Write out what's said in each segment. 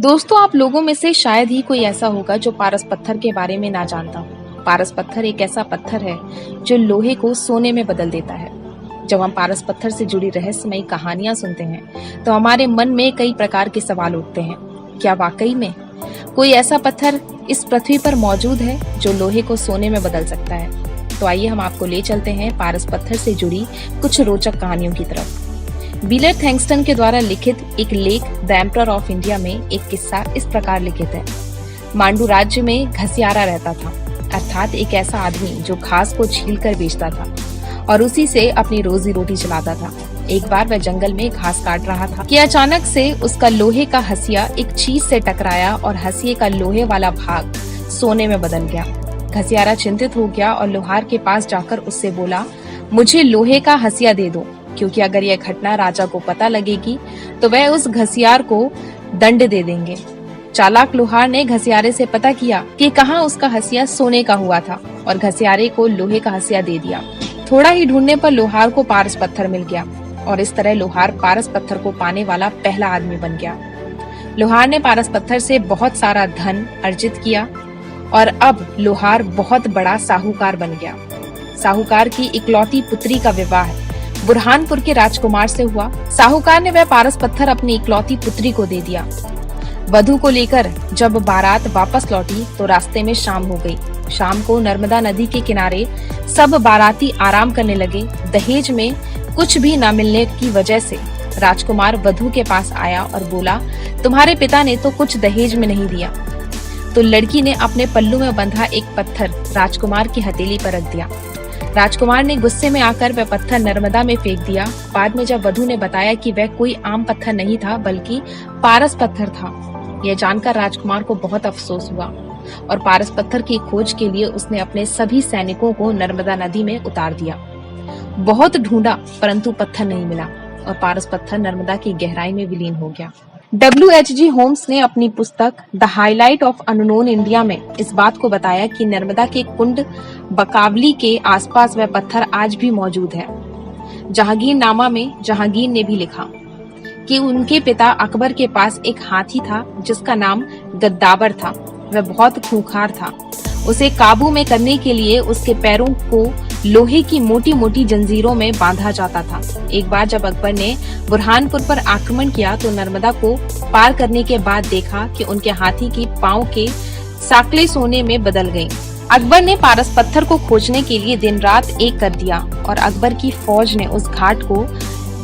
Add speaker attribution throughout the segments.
Speaker 1: दोस्तों, आप लोगों में से शायद ही कोई ऐसा होगा जो पारस पत्थर के बारे में ना जानता हो। पारस पत्थर एक ऐसा पत्थर है जो लोहे को सोने में बदल देता है। जब हम पारस पत्थर से जुड़ी रहस्यमयी कहानियां सुनते हैं तो हमारे मन में कई प्रकार के सवाल उठते हैं। क्या वाकई में कोई ऐसा पत्थर इस पृथ्वी पर मौजूद है जो लोहे को सोने में बदल सकता है? तो आइए हम आपको ले चलते हैं पारस पत्थर से जुड़ी कुछ रोचक कहानियों की तरफ। व्हीलर थैंक्सटन के द्वारा लिखित एक लेख द एम्परर ऑफ इंडिया में एक किस्सा इस प्रकार लिखित है। मांडू राज्य में घसियारा रहता था, अर्थात एक ऐसा आदमी जो घास को छील कर बेचता था और उसी से अपनी रोजी रोटी चलाता था। एक बार वह जंगल में घास काट रहा था कि अचानक से उसका लोहे का हंसिया एक चीज से टकराया और हंसिये का लोहे वाला भाग सोने में बदल गया। घसियारा चिंतित हो गया और लोहार के पास जाकर उससे बोला, मुझे लोहे का हंसिया दे दो, क्योंकि अगर यह घटना राजा को पता लगेगी तो वह उस घसियार को दंड दे देंगे। चालाक लोहार ने घसियारे से पता किया कि कहाँ उसका हंसिया सोने का हुआ था और घसियारे को लोहे का हंसिया दे दिया। थोड़ा ही ढूंढने पर लोहार को पारस पत्थर मिल गया और इस तरह लोहार पारस पत्थर को पाने वाला पहला आदमी बन गया। लोहार ने पारस पत्थर से बहुत सारा धन अर्जित किया और अब लोहार बहुत बड़ा साहूकार बन गया। साहूकार की इकलौती पुत्री का विवाह बुरहानपुर के राजकुमार से हुआ। साहूकार ने वह पारस पत्थर अपनी इकलौती पुत्री को दे दिया। वधू को लेकर जब बारात वापस लौटी तो रास्ते में शाम हो गई। शाम को नर्मदा नदी के किनारे सब बाराती आराम करने लगे। दहेज में कुछ भी न मिलने की वजह से राजकुमार वधू के पास आया और बोला, तुम्हारे पिता ने तो कुछ दहेज में नहीं दिया। तो लड़की ने अपने पल्लू में बंधा एक पत्थर राजकुमार की हथेली पर रख दिया। राजकुमार ने गुस्से में आकर वह पत्थर नर्मदा में फेंक दिया। बाद में जब वधू ने बताया कि वह कोई आम पत्थर नहीं था बल्कि पारस पत्थर था, यह जानकर राजकुमार को बहुत अफसोस हुआ और पारस पत्थर की खोज के लिए उसने अपने सभी सैनिकों को नर्मदा नदी में उतार दिया। बहुत ढूंढा परंतु पत्थर नहीं मिला और पारस पत्थर नर्मदा की गहराई में विलीन हो गया। W.H.G. होम्स ने अपनी पुस्तक the highlight of unknown India में इस बात को बताया कि नर्मदा के कुंड बकावली के आसपास वह पत्थर आज भी मौजूद है। जहांगीरनामा में जहांगीर ने भी लिखा कि उनके पिता अकबर के पास एक हाथी था जिसका नाम गद्दावर था। वह बहुत खूंखार था। उसे काबू में करने के लिए उसके पैरों को लोहे की मोटी मोटी जंजीरों में बांधा जाता था। एक बार जब अकबर ने बुरहानपुर पर आक्रमण किया तो नर्मदा को पार करने के बाद देखा कि उनके हाथी की पांव के साकले सोने में बदल गए। अकबर ने पारस पत्थर को खोजने के लिए दिन रात एक कर दिया और अकबर की फौज ने उस घाट को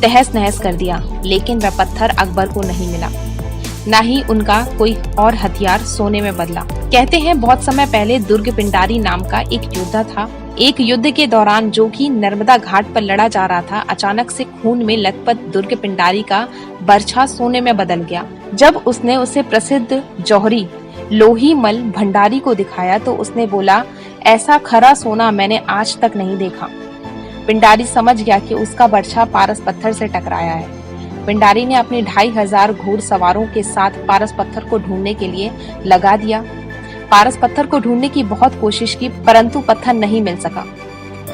Speaker 1: तहस नहस कर दिया, लेकिन वह पत्थर अकबर को नहीं मिला, न ही उनका कोई और हथियार सोने में बदला। कहते हैं बहुत समय पहले दुर्ग पिंडारी नाम का एक योद्धा था। एक युद्ध के दौरान जो कि नर्मदा घाट पर लड़ा जा रहा था, अचानक से खून में लथपथ दुर्ग पिंडारी का बर्छा सोने में बदल गया। जब उसने उसे प्रसिद्ध जौहरी लोहीमल भंडारी को दिखाया तो उसने बोला, ऐसा खरा सोना मैंने आज तक नहीं देखा। पिंडारी समझ गया कि उसका बर्छा पारस पत्थर से टकराया है। पिंडारी ने अपने 2500 घुड़सवारों के साथ पारस पत्थर को ढूंढने के लिए लगा दिया। पारस पत्थर को ढूंढने की बहुत कोशिश की परंतु पत्थर नहीं मिल सका।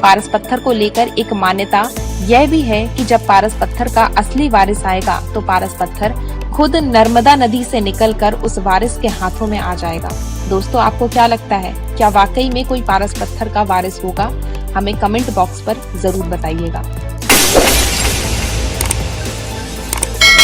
Speaker 1: पारस पत्थर को लेकर एक मान्यता यह भी है कि जब पारस पत्थर का असली वारिस आएगा तो पारस पत्थर खुद नर्मदा नदी से निकलकर उस वारिस के हाथों में आ जाएगा। दोस्तों, आपको क्या लगता है? क्या वाकई में कोई पारस पत्थर का वारिस होगा? हमें कमेंट बॉक्स पर जरूर बताइएगा।